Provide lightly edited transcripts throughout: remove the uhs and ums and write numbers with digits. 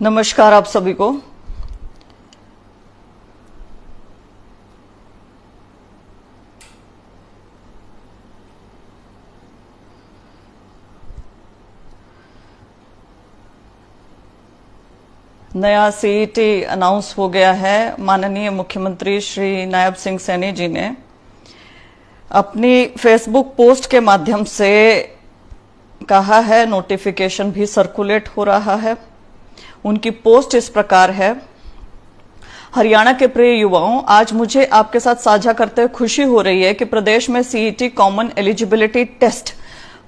नमस्कार आप सभी को। नया सीईटी अनाउंस हो गया है। माननीय मुख्यमंत्री श्री नायब सिंह सैनी जी ने अपनी फेसबुक पोस्ट के माध्यम से कहा है, नोटिफिकेशन भी सर्कुलेट हो रहा है। उनकी पोस्ट इस प्रकार है। हरियाणा के प्रिय युवाओं, आज मुझे आपके साथ साझा करते हुए खुशी हो रही है कि प्रदेश में सीईटी कॉमन एलिजिबिलिटी टेस्ट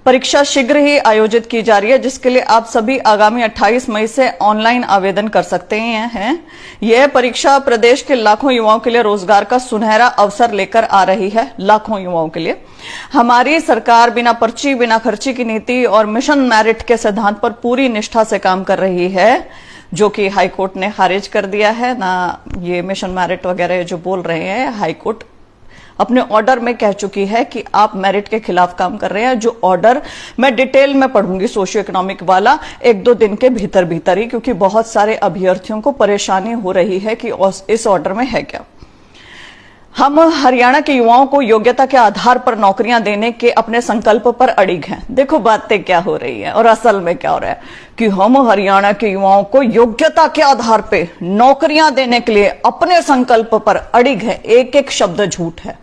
परीक्षा शीघ्र ही आयोजित की जा रही है, जिसके लिए आप सभी आगामी 28 मई से ऑनलाइन आवेदन कर सकते हैं। यह परीक्षा प्रदेश के लाखों युवाओं के लिए रोजगार का सुनहरा अवसर लेकर आ रही है। लाखों युवाओं के लिए हमारी सरकार बिना पर्ची बिना खर्ची की नीति और मिशन मेरिट के सिद्धांत पर पूरी निष्ठा से काम कर रही है, जो कि हाईकोर्ट ने खारिज कर दिया है ना। ये मिशन मेरिट वगैरह जो बोल रहे हैं, हाईकोर्ट अपने ऑर्डर में कह चुकी है कि आप मेरिट के खिलाफ काम कर रहे हैं। जो ऑर्डर मैं डिटेल में पढ़ूंगी सोशियो इकोनॉमिक वाला 1-2 दिन के भीतर ही, क्योंकि बहुत सारे अभ्यर्थियों को परेशानी हो रही है कि इस ऑर्डर में है क्या। हम हरियाणा के युवाओं को योग्यता के आधार पर नौकरियां देने के अपने संकल्प पर अड़िग हैं। देखो बातें क्या हो रही है और असल में क्या हो रहा है कि हम हरियाणा के युवाओं को योग्यता के आधार पे नौकरियां देने के लिए अपने संकल्प पर अड़िग है। एक एक शब्द झूठ है।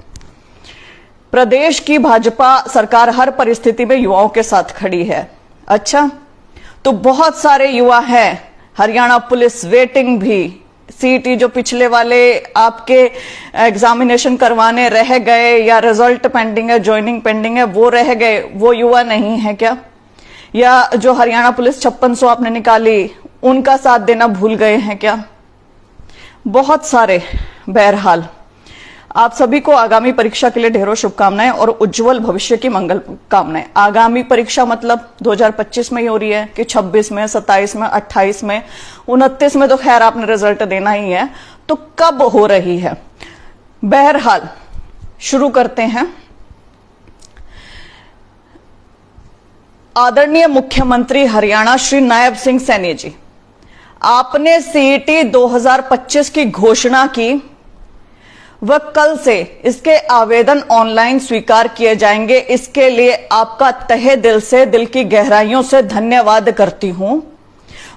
प्रदेश की भाजपा सरकार हर परिस्थिति में युवाओं के साथ खड़ी है। अच्छा, तो बहुत सारे युवा हैं। हरियाणा पुलिस वेटिंग भी, सीईटी जो पिछले वाले आपके एग्जामिनेशन करवाने रह गए या रिजल्ट पेंडिंग है, ज्वाइनिंग पेंडिंग है, वो रह गए, वो युवा नहीं है क्या? या जो हरियाणा पुलिस 5600 आपने निकाली, उनका साथ देना भूल गए हैं क्या? बहुत सारे। बहरहाल आप सभी को आगामी परीक्षा के लिए ढेरों शुभकामनाएं और उज्जवल भविष्य की मंगल कामनाएं। आगामी परीक्षा मतलब 2025 में ही हो रही है कि 26 में, 27 में, 28 में, 29 में तो खैर आपने रिजल्ट देना ही है, तो कब हो रही है? बहरहाल शुरू करते हैं। आदरणीय मुख्यमंत्री हरियाणा श्री नायब सिंह सैनी जी, आपने सीईटी 2025 की घोषणा की, वह कल से इसके आवेदन ऑनलाइन स्वीकार किए जाएंगे। इसके लिए आपका तहे दिल से, दिल की गहराइयों से धन्यवाद करती हूं।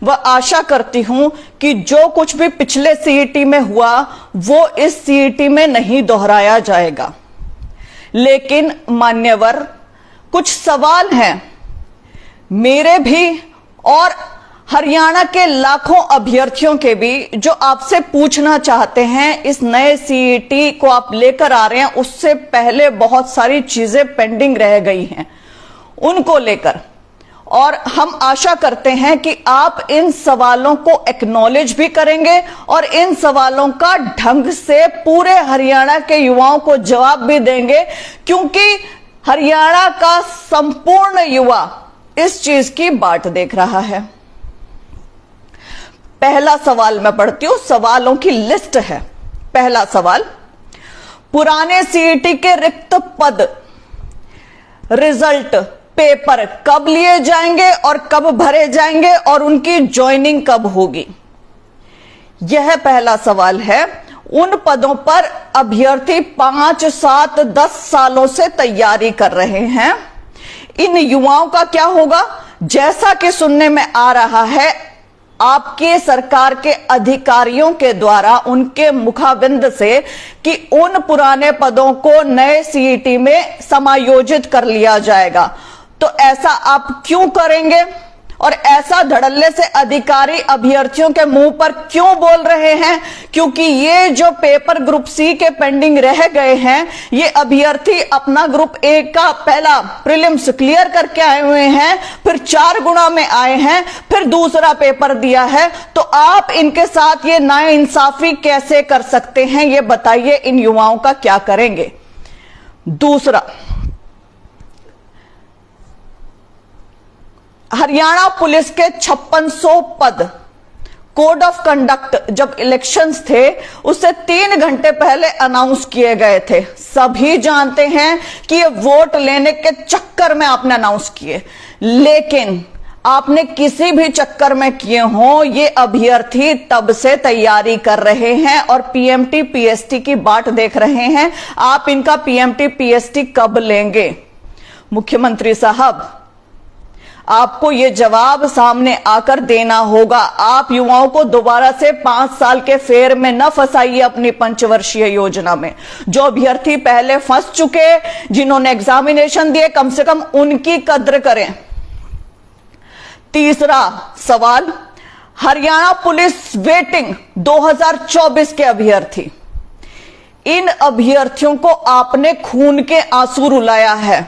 वह आशा करती हूं कि जो कुछ भी पिछले सीईटी में हुआ वो इस सीईटी में नहीं दोहराया जाएगा। लेकिन मान्यवर, कुछ सवाल हैं मेरे भी और हरियाणा के लाखों अभ्यर्थियों के भी, जो आपसे पूछना चाहते हैं। इस नए सीईटी को आप लेकर आ रहे हैं, उससे पहले बहुत सारी चीजें पेंडिंग रह गई हैं, उनको लेकर। और हम आशा करते हैं कि आप इन सवालों को एक्नॉलेज भी करेंगे और इन सवालों का ढंग से पूरे हरियाणा के युवाओं को जवाब भी देंगे, क्योंकि हरियाणा का संपूर्ण युवा इस चीज की बाट देख रहा है। पहला सवाल मैं पढ़ती हूं, सवालों की लिस्ट है। पहला सवाल, पुराने सीईटी के रिक्त पद, रिजल्ट, पेपर कब लिए जाएंगे और कब भरे जाएंगे और उनकी ज्वाइनिंग कब होगी? यह पहला सवाल है। उन पदों पर अभ्यर्थी 5, 7, 10 सालों से तैयारी कर रहे हैं। इन युवाओं का क्या होगा? जैसा कि सुनने में आ रहा है, आपके सरकार के अधिकारियों के द्वारा उनके मुखाबिंद से, कि उन पुराने पदों को नए सीईटी में समायोजित कर लिया जाएगा। तो ऐसा आप क्यों करेंगे और ऐसा धड़ल्ले से अधिकारी अभ्यर्थियों के मुंह पर क्यों बोल रहे हैं? क्योंकि ये जो पेपर ग्रुप सी के पेंडिंग रह गए हैं, ये अभ्यर्थी अपना ग्रुप ए का पहला प्रीलिम्स क्लियर करके आए हुए हैं, फिर 4 गुणा में आए हैं, फिर दूसरा पेपर दिया है। तो आप इनके साथ ये नाइंसाफी कैसे कर सकते हैं? ये बताइए, इन युवाओं का क्या करेंगे? दूसरा, हरियाणा पुलिस के 5600 पद, कोड ऑफ कंडक्ट जब इलेक्शंस थे उससे 3 घंटे पहले अनाउंस किए गए थे। सभी जानते हैं कि ये वोट लेने के चक्कर में आपने अनाउंस किए, लेकिन आपने किसी भी चक्कर में किए हों, ये अभ्यर्थी तब से तैयारी कर रहे हैं और पीएमटी पीएसटी की बाट देख रहे हैं। आप इनका पीएमटी पीएसटी कब लेंगे? मुख्यमंत्री साहब, आपको ये जवाब सामने आकर देना होगा। आप युवाओं को दोबारा से 5 साल के फेर में न फंसाइए अपनी पंचवर्षीय योजना में। जो अभ्यर्थी पहले फंस चुके, जिन्होंने एग्जामिनेशन दिए, कम से कम उनकी कद्र करें। तीसरा सवाल, हरियाणा पुलिस वेटिंग 2024 के अभ्यर्थी, इन अभ्यर्थियों को आपने खून के आंसू रुलाया है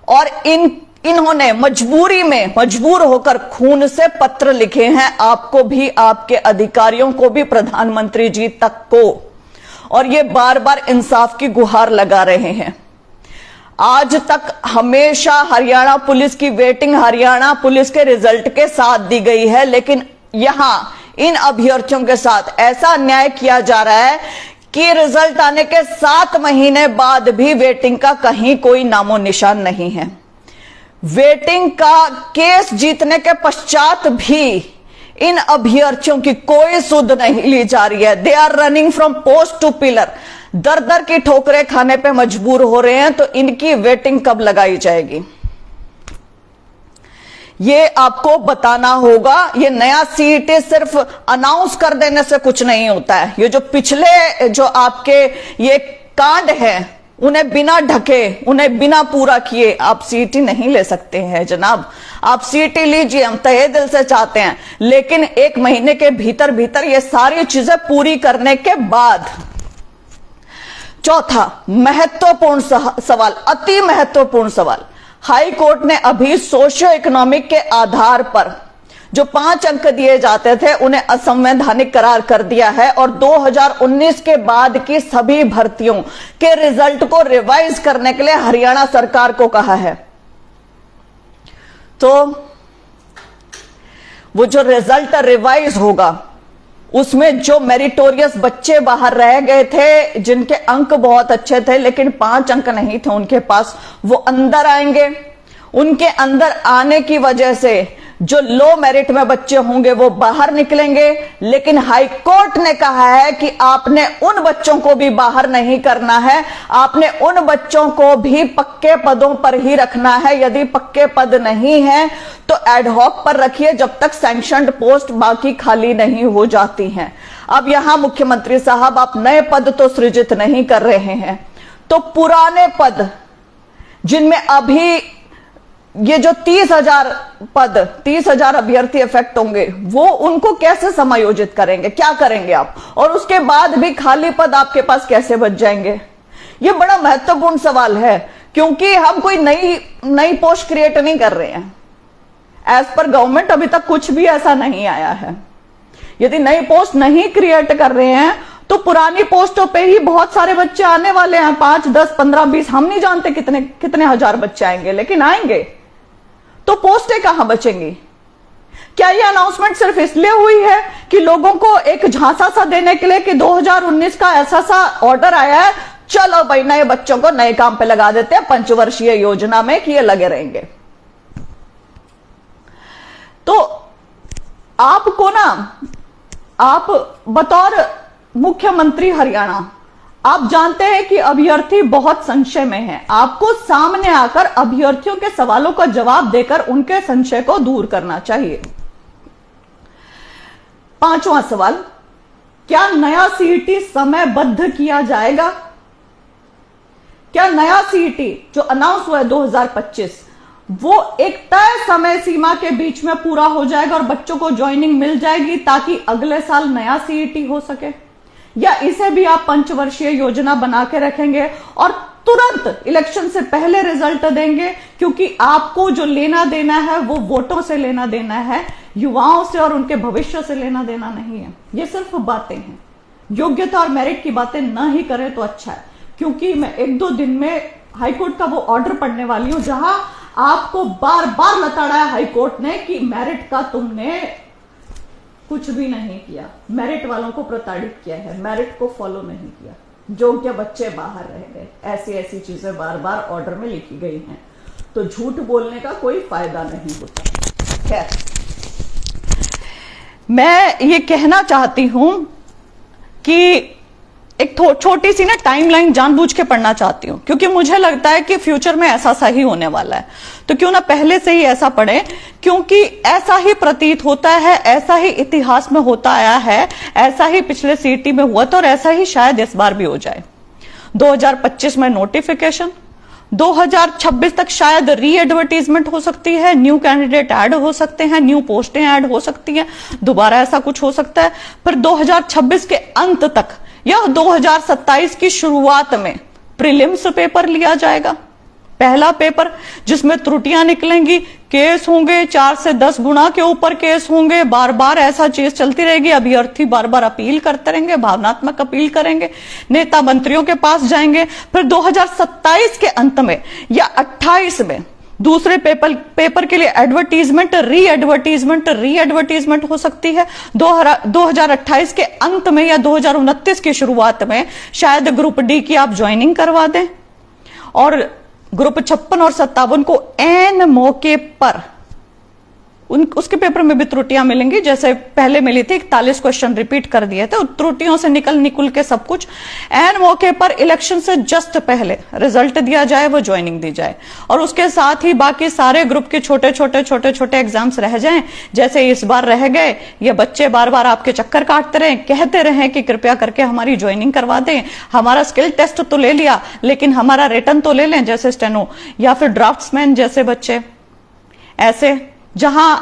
और इन्होंने मजबूरी में मजबूर होकर खून से पत्र लिखे हैं, आपको भी, आपके अधिकारियों को भी, प्रधानमंत्री जी तक को, और ये बार बार इंसाफ की गुहार लगा रहे हैं। आज तक हमेशा हरियाणा पुलिस की वेटिंग हरियाणा पुलिस के रिजल्ट के साथ दी गई है, लेकिन यहां इन अभ्यर्थियों के साथ ऐसा अन्याय किया जा रहा है कि रिजल्ट आने के 7 महीने बाद भी वेटिंग का कहीं कोई नामो निशान नहीं है। वेटिंग का केस जीतने के पश्चात भी इन अभ्यर्थियों की कोई सुध नहीं ली जा रही है। They are running from post to pillar, दर दर की ठोकरें खाने पे मजबूर हो रहे हैं। तो इनकी वेटिंग कब लगाई जाएगी, ये आपको बताना होगा। ये नया सीईटी सिर्फ अनाउंस कर देने से कुछ नहीं होता है। ये जो पिछले जो आपके ये कांड है, उन्हें बिना ढके, उन्हें बिना पूरा किए आप सीईटी नहीं ले सकते हैं जनाब। आप सीईटी लीजिए, हम तहे दिल से चाहते हैं, लेकिन 1 महीने के भीतर भीतर ये सारी चीजें पूरी करने के बाद। चौथा महत्वपूर्ण सवाल, अति महत्वपूर्ण सवाल, हाई कोर्ट ने अभी सोशियो इकोनॉमिक के आधार पर जो 5 अंक दिए जाते थे उन्हें असंवैधानिक करार कर दिया है और 2019 के बाद की सभी भर्तियों के रिजल्ट को रिवाइज करने के लिए हरियाणा सरकार को कहा है। तो वो जो रिजल्ट रिवाइज होगा उसमें जो मेरिटोरियस बच्चे बाहर रह गए थे, जिनके अंक बहुत अच्छे थे लेकिन 5 अंक नहीं थे उनके पास, वो अंदर आएंगे। उनके अंदर आने की वजह से जो लो मेरिट में बच्चे होंगे वो बाहर निकलेंगे। लेकिन हाई कोर्ट ने कहा है कि आपने उन बच्चों को भी बाहर नहीं करना है, आपने उन बच्चों को भी पक्के पदों पर ही रखना है। यदि पक्के पद नहीं है तो एडहॉक पर रखिए जब तक सैंक्शनड पोस्ट बाकी खाली नहीं हो जाती हैं। अब यहां मुख्यमंत्री साहब, आप नए पद तो सृजित नहीं कर रहे हैं, तो पुराने पद जिनमें अभी ये जो 30,000 पद, 30,000 अभ्यर्थी इफेक्ट होंगे, वो उनको कैसे समायोजित करेंगे, क्या करेंगे आप? और उसके बाद भी खाली पद आपके पास कैसे बच जाएंगे? ये बड़ा महत्वपूर्ण सवाल है, क्योंकि हम कोई नई पोस्ट क्रिएट नहीं कर रहे हैं। एज पर गवर्नमेंट अभी तक कुछ भी ऐसा नहीं आया है। यदि नई पोस्ट नहीं क्रिएट कर रहे हैं तो पुरानी पोस्टों पे ही बहुत सारे बच्चे आने वाले हैं। 5, 10, 15, 20, हम नहीं जानते कितने हजार बच्चे आएंगे, लेकिन आएंगे। तो पोस्टें कहां बचेंगी? क्या यह अनाउंसमेंट सिर्फ इसलिए हुई है कि लोगों को एक झांसा सा देने के लिए कि 2019 का ऐसा सा ऑर्डर आया है, चलो भाई नए बच्चों को नए काम पे लगा देते हैं पंचवर्षीय योजना में कि ये लगे रहेंगे? तो आपको ना, आप बतौर मुख्यमंत्री हरियाणा, आप जानते हैं कि अभ्यर्थी बहुत संशय में हैं। आपको सामने आकर अभ्यर्थियों के सवालों का जवाब देकर उनके संशय को दूर करना चाहिए। 5वां सवाल, क्या नया सीईटी समयबद्ध किया जाएगा? क्या नया सीईटी जो अनाउंस हुआ है 2025, वो एक तय समय सीमा के बीच में पूरा हो जाएगा और बच्चों को ज्वाइनिंग मिल जाएगी ताकि अगले साल नया सीईटी हो सके? या इसे भी आप पंचवर्षीय योजना बना के रखेंगे और तुरंत इलेक्शन से पहले रिजल्ट देंगे? क्योंकि आपको जो लेना देना है वो वोटों से लेना देना है, युवाओं से और उनके भविष्य से लेना देना नहीं है। ये सिर्फ बातें हैं। योग्यता और मेरिट की बातें ना ही करें तो अच्छा है, क्योंकि मैं 1-2 दिन में हाईकोर्ट का वो ऑर्डर पढ़ने वाली हूं जहां आपको बार बार लताड़ा है हाईकोर्ट ने कि मेरिट का तुमने कुछ भी नहीं किया, मेरिट वालों को प्रताड़ित किया है, मेरिट को फॉलो नहीं किया, योग्य बच्चे बाहर रह गए। ऐसी चीजें बार बार ऑर्डर में लिखी गई हैं। तो झूठ बोलने का कोई फायदा नहीं होता। खैर, मैं ये कहना चाहती हूं कि एक छोटी सी ना टाइमलाइन जानबूझ के पढ़ना चाहती हूं, क्योंकि मुझे लगता है कि फ्यूचर में ऐसा सही होने वाला है। तो क्यों ना पहले से ही ऐसा पढ़े, क्योंकि ऐसा ही प्रतीत होता है, ऐसा ही इतिहास में होता आया है, ऐसा ही पिछले सीटी में हुआ था और ऐसा ही शायद इस बार भी हो जाए। 2025 में नोटिफिकेशन, 2026 तक शायद री एडवर्टीजमेंट हो सकती है, न्यू कैंडिडेट ऐड हो सकते हैं, न्यू पोस्टें ऐड हो सकती हैं, दोबारा ऐसा कुछ हो सकता है। फिर 2026 के अंत तक या 2027 की शुरुआत में प्रीलिम्स पेपर लिया जाएगा, पहला पेपर, जिसमें त्रुटियां निकलेंगी, केस होंगे, 4 से 10 गुना के ऊपर केस होंगे, बार बार ऐसा चीज चलती रहेगी, अभ्यर्थी बार बार अपील करते रहेंगे, भावनात्मक अपील करेंगे, नेता मंत्रियों के पास जाएंगे। फिर 2027 के अंत में या 28 में दूसरे पेपर के लिए एडवर्टीजमेंट, री एडवर्टीजमेंट हो सकती है। 2028 के अंत में या 2029 की शुरुआत में शायद ग्रुप डी की आप ज्वाइनिंग करवा दें, और ग्रुप 56 और 57 को एन मौके पर उसके पेपर में भी त्रुटियां मिलेंगी, जैसे पहले मिली थी, 41 क्वेश्चन रिपीट कर दिए थे, त्रुटियों से निकल के सब कुछ एन मौके पर इलेक्शन से जस्ट पहले रिजल्ट दिया जाए, वो ज्वाइनिंग दी जाए, और उसके साथ ही बाकी सारे ग्रुप के छोटे छोटे एग्जाम्स रह जाएं, जैसे इस बार रह गए। ये बच्चे बार बार आपके चक्कर काटते रहे, कहते रहे कि कृपया करके हमारी ज्वाइनिंग करवा दें, हमारा स्किल टेस्ट तो ले लिया लेकिन हमारा रिटर्न तो ले लें, जैसे स्टेनो या फिर ड्राफ्ट्समैन जैसे बच्चे, ऐसे जहां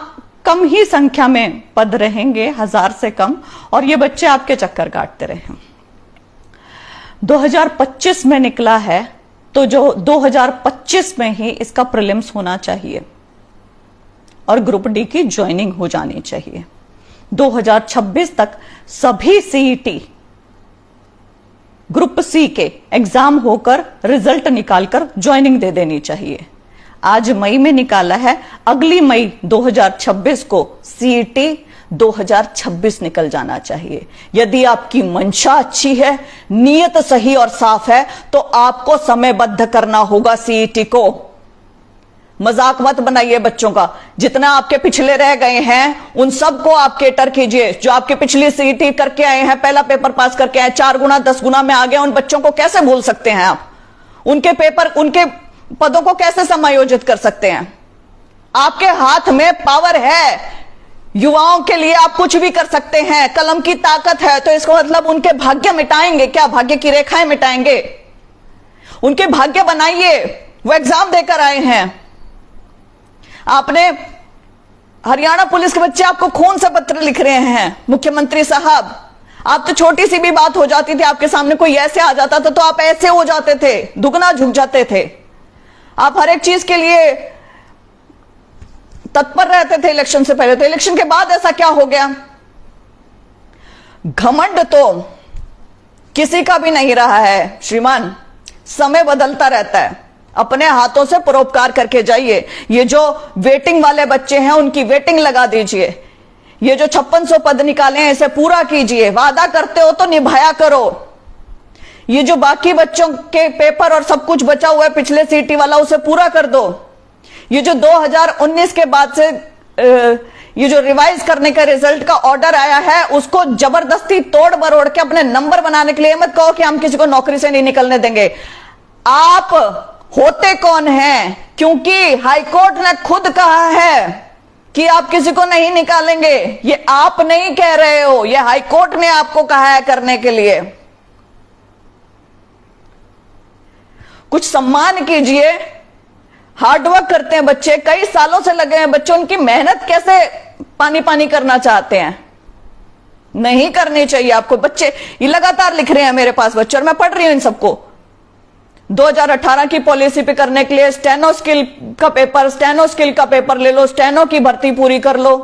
कम ही संख्या में पद रहेंगे, 1000 से कम, और ये बच्चे आपके चक्कर काटते रहे। 2025 में निकला है तो जो 2025 में ही इसका प्रीलिम्स होना चाहिए और ग्रुप डी की ज्वाइनिंग हो जानी चाहिए। 2026 तक सभी सीईटी ग्रुप सी के एग्जाम होकर रिजल्ट निकालकर ज्वाइनिंग दे देनी चाहिए। आज मई में निकाला है, अगली मई 2026 को सीईटी 2026 निकल जाना चाहिए। यदि आपकी मंशा अच्छी है, नीयत सही और साफ है, तो आपको समयबद्ध करना होगा सीईटी को। मजाक मत बनाइए बच्चों का। जितना आपके पिछले रह गए हैं उन सबको आप केटर कीजिए। जो आपके पिछली सीईटी करके आए हैं, पहला पेपर पास करके आए, 4 गुना 10 गुना में आ गए, उन बच्चों को कैसे भूल सकते हैं आप? उनके पेपर, उनके पदों को कैसे समायोजित कर सकते हैं? आपके हाथ में पावर है, युवाओं के लिए आप कुछ भी कर सकते हैं, कलम की ताकत है। तो इसको मतलब उनके भाग्य मिटाएंगे क्या? भाग्य की रेखाएं मिटाएंगे? उनके भाग्य बनाइए। वो एग्जाम देकर आए हैं। आपने हरियाणा पुलिस के बच्चे आपको खून से पत्र लिख रहे हैं, मुख्यमंत्री साहब। आप तो छोटी सी भी बात हो जाती थी, आपके सामने कोई ऐसे आ जाता था तो आप ऐसे हो जाते थे, दुगना झुक जाते थे। आप हर एक चीज के लिए तत्पर रहते थे इलेक्शन से पहले। तो इलेक्शन के बाद ऐसा क्या हो गया? घमंड तो किसी का भी नहीं रहा है श्रीमान। समय बदलता रहता है। अपने हाथों से परोपकार करके जाइए। ये जो वेटिंग वाले बच्चे हैं उनकी वेटिंग लगा दीजिए। ये जो 5600 पद निकाले हैं इसे पूरा कीजिए। वादा करते हो तो निभाया करो। ये जो बाकी बच्चों के पेपर और सब कुछ बचा हुआ है पिछले सीटी वाला, उसे पूरा कर दो। ये जो 2019 के बाद से ये जो रिवाइज करने का रिजल्ट का ऑर्डर आया है, उसको जबरदस्ती तोड़ मरोड़ के अपने नंबर बनाने के लिए मत कहो कि हम किसी को नौकरी से नहीं निकलने देंगे। आप होते कौन हैं? क्योंकि हाईकोर्ट ने खुद कहा है कि आप किसी को नहीं निकालेंगे। ये आप नहीं कह रहे हो, ये हाईकोर्ट ने आपको कहा है करने के लिए। कुछ सम्मान कीजिए। हार्डवर्क करते हैं बच्चे, कई सालों से लगे हैं बच्चे। उनकी मेहनत कैसे पानी पानी करना चाहते हैं? नहीं करनी चाहिए आपको। बच्चे ये लगातार लिख रहे हैं मेरे पास बच्चे, और मैं पढ़ रही हूं इन सबको। 2018 की पॉलिसी पे करने के लिए स्टेनो स्किल का पेपर ले लो, स्टेनो की भर्ती पूरी कर लो।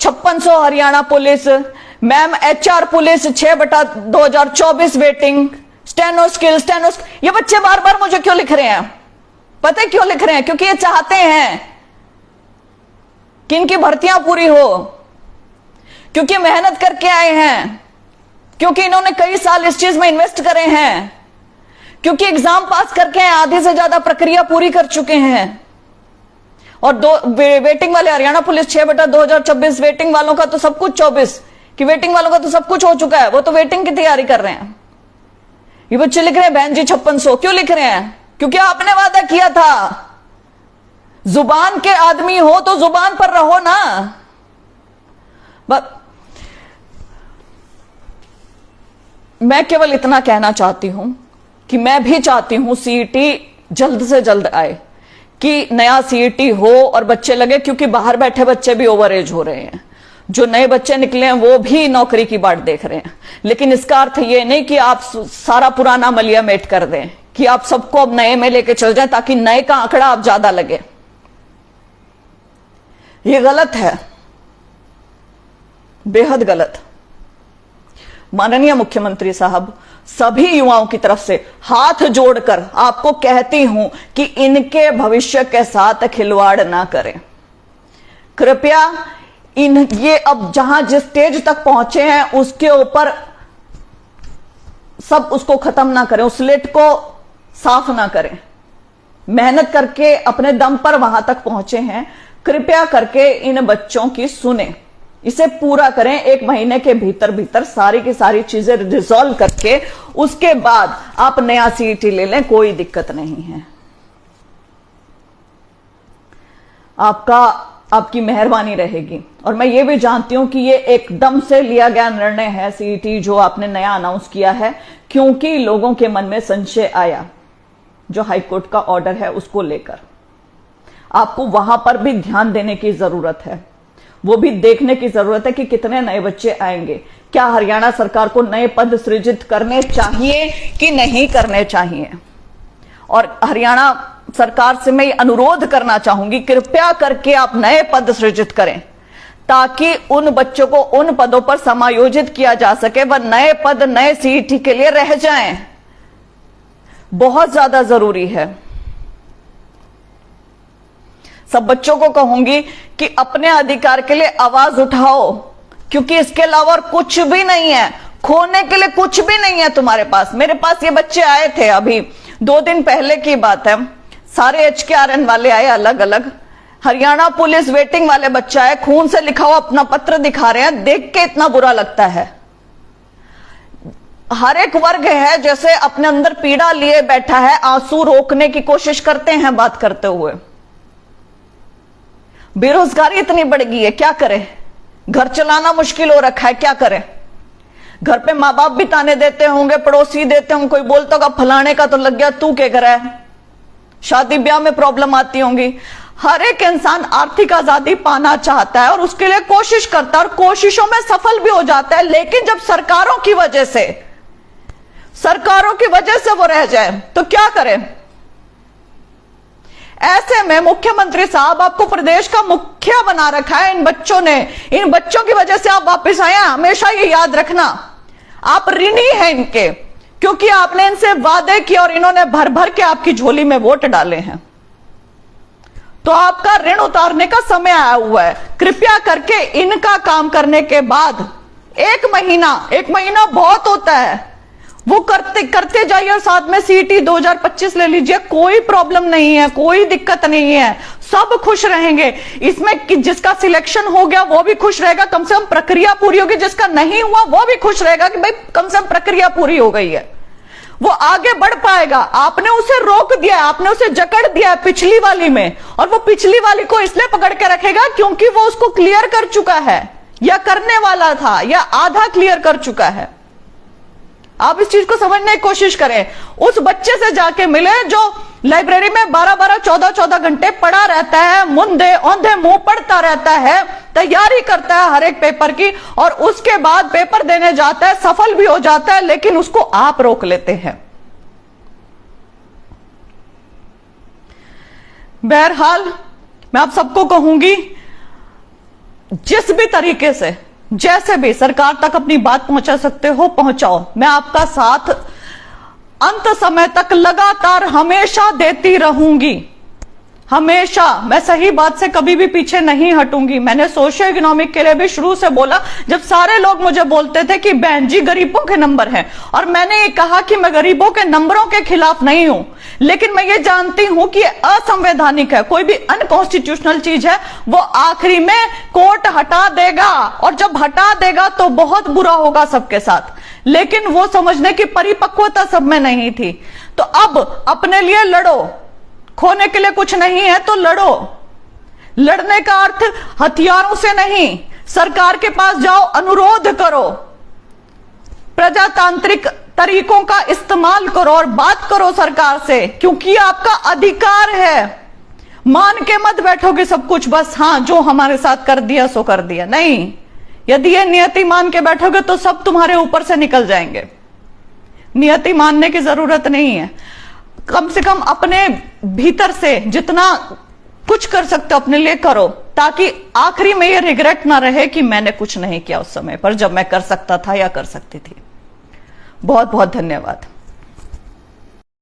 5600 Haryana police, ma'am HR police 6/2024 waiting, steno skill. ये बच्चे बार बार मुझे क्यों लिख रहे हैं? पता है क्यों लिख रहे हैं? क्योंकि ये चाहते हैं कि इनकी भर्तियां पूरी हो, क्योंकि मेहनत करके आए हैं, क्योंकि इन्होंने कई साल इस चीज में इन्वेस्ट करे हैं, क्योंकि एग्जाम पास करके आधे से ज्यादा प्रक्रिया पूरी कर चुके हैं। और वेटिंग वाले हरियाणा पुलिस 6/2024 वेटिंग वालों का तो सब कुछ 24 कि वेटिंग वालों का तो सब कुछ हो चुका है, वो तो वेटिंग की तैयारी कर रहे हैं। ये बच्चे लिख रहे हैं बहन जी 5600, क्यों लिख रहे हैं? क्योंकि आपने वादा किया था। जुबान के आदमी हो तो जुबान पर रहो ना। मैं केवल इतना कहना चाहती हूं कि मैं भी चाहती हूं सीईटी जल्द से जल्द आए, कि नया सीईटी हो और बच्चे लगे, क्योंकि बाहर बैठे बच्चे भी ओवर एज हो रहे हैं। जो नए बच्चे निकले हैं वो भी नौकरी की बाट देख रहे हैं। लेकिन इसका अर्थ ये नहीं कि आप सारा पुराना मलिया मेट कर दें, कि आप सबको अब नए में लेके चल जाएं ताकि नए का आंकड़ा आप ज्यादा लगे। ये गलत है, बेहद गलत। माननीय मुख्यमंत्री साहब, सभी युवाओं की तरफ से हाथ जोड़कर आपको कहती हूं कि इनके भविष्य के साथ खिलवाड़ ना करें। कृपया ये अब जहां जिस स्टेज तक पहुंचे हैं उसके ऊपर सब उसको खत्म ना करें, उस स्लेट को साफ ना करें। मेहनत करके अपने दम पर वहां तक पहुंचे हैं, कृपया करके इन बच्चों की सुने, इसे पूरा करें। 1 महीने के भीतर भीतर सारी की सारी चीजें रिजॉल्व करके उसके बाद आप नया सीईटी ले लें, कोई दिक्कत नहीं है। आपकी मेहरबानी रहेगी। और मैं ये भी जानती हूं कि ये एकदम से लिया गया निर्णय है सीईटी जो आपने नया अनाउंस किया है, क्योंकि लोगों के मन में संशय आया जो हाईकोर्ट का ऑर्डर है उसको लेकर। आपको वहां पर भी ध्यान देने की जरूरत है, वो भी देखने की जरूरत है कि कितने नए बच्चे आएंगे। क्या हरियाणा सरकार को नए पद सृजित करने चाहिए कि नहीं करने चाहिए? और हरियाणा सरकार से मैं अनुरोध करना चाहूंगी, कृपया करके आप नए पद सृजित करें ताकि उन बच्चों को उन पदों पर समायोजित किया जा सके, वह नए पद नए सीईटी के लिए रह जाएं। बहुत ज्यादा जरूरी है। सब बच्चों को कहूंगी कि अपने अधिकार के लिए आवाज उठाओ, क्योंकि इसके अलावा और कुछ भी नहीं है, खोने के लिए कुछ भी नहीं है तुम्हारे पास। मेरे पास ये बच्चे आए थे, अभी 2 दिन पहले की बात है, सारे HKRN वाले आए अलग अलग, हरियाणा पुलिस वेटिंग वाले बच्चा है, खून से लिखा हुआ अपना पत्र दिखा रहे हैं। देख के इतना बुरा लगता है। हर एक वर्ग है जैसे अपने अंदर पीड़ा लिए बैठा है, आंसू रोकने की कोशिश करते हैं बात करते हुए। बेरोजगारी इतनी बढ़ गई है, क्या करें? घर चलाना मुश्किल हो रखा है, क्या करें? घर पे माँ बाप भी ताने देते होंगे, पड़ोसी देते होंगे, कोई बोलता होगा फलाने का तो लग गया, तू क्या कर रहा है? शादी ब्याह में प्रॉब्लम आती होंगी। हर एक इंसान आर्थिक आजादी पाना चाहता है और उसके लिए कोशिश करता है और कोशिशों में सफल भी हो जाता है। लेकिन जब सरकारों की वजह से वो रह जाए तो क्या करें? ऐसे में मुख्यमंत्री साहब, आपको प्रदेश का मुखिया बना रखा है इन बच्चों ने, इन बच्चों की वजह से आप वापस आए हैं। हमेशा ये याद रखना, आप ऋणी हैं इनके, क्योंकि आपने इनसे वादे किए और इन्होंने भर भर के आपकी झोली में वोट डाले हैं। तो आपका ऋण उतारने का समय आया हुआ है। कृपया करके इनका काम करने के बाद 1 महीना बहुत होता है, वो करते जाइए और साथ में सीईटी 2025 ले लीजिए। कोई प्रॉब्लम नहीं है, कोई दिक्कत नहीं है, सब खुश रहेंगे इसमें। कि जिसका सिलेक्शन हो गया वो भी खुश रहेगा, कम से कम प्रक्रिया पूरी होगी। जिसका नहीं हुआ वो भी खुश रहेगा कि भाई कम से कम प्रक्रिया पूरी हो गई है, वो आगे बढ़ पाएगा। आपने उसे रोक दिया, आपने उसे जकड़ दिया पिछली वाली में, और वो पिछली वाली को इसलिए पकड़ के रखेगा क्योंकि वो उसको क्लियर कर चुका है, या करने वाला था, या आधा क्लियर कर चुका है। आप इस चीज को समझने की कोशिश करें। उस बच्चे से जाके मिले जो लाइब्रेरी में 12-12, 14-14 घंटे पढ़ा रहता है, मुंदे औंधे मुंह पढ़ता रहता है, तैयारी करता है हर एक पेपर की, और उसके बाद पेपर देने जाता है, सफल भी हो जाता है, लेकिन उसको आप रोक लेते हैं। बहरहाल मैं आप सबको कहूंगी, जिस भी तरीके से, जैसे भी सरकार तक अपनी बात पहुंचा सकते हो पहुंचाओ। मैं आपका साथ अंत समय तक लगातार हमेशा देती रहूंगी। हमेशा मैं सही बात से कभी भी पीछे नहीं हटूंगी। मैंने सोशियो इकोनॉमिक के लिए भी शुरू से बोला, जब सारे लोग मुझे बोलते थे कि बहन जी गरीबों के नंबर हैं, और मैंने ये कहा कि मैं गरीबों के नंबरों के खिलाफ नहीं हूं, लेकिन मैं ये जानती हूं कि असंवैधानिक है। कोई भी अनकॉन्स्टिट्यूशनल चीज है वो आखिरी में कोर्ट हटा देगा, और जब हटा देगा तो बहुत बुरा होगा सबके साथ। लेकिन वो समझने की परिपक्वता सब में नहीं थी। तो अब अपने लिए लड़ो, खोने के लिए कुछ नहीं है तो लड़ो। लड़ने का अर्थ हथियारों से नहीं, सरकार के पास जाओ, अनुरोध करो, प्रजातांत्रिक तरीकों का इस्तेमाल करो और बात करो सरकार से, क्योंकि आपका अधिकार है। मान के मत बैठोगे सब कुछ, बस हाँ जो हमारे साथ कर दिया सो कर दिया, नहीं। यदि ये नियति मान के बैठोगे तो सब तुम्हारे ऊपर से निकल जाएंगे। नियति मानने की जरूरत नहीं है। कम से कम अपने भीतर से जितना कुछ कर सकते हो अपने लिए करो, ताकि आखिरी में ये रिग्रेट ना रहे कि मैंने कुछ नहीं किया उस समय पर जब मैं कर सकता था या कर सकती थी। बहुत बहुत धन्यवाद।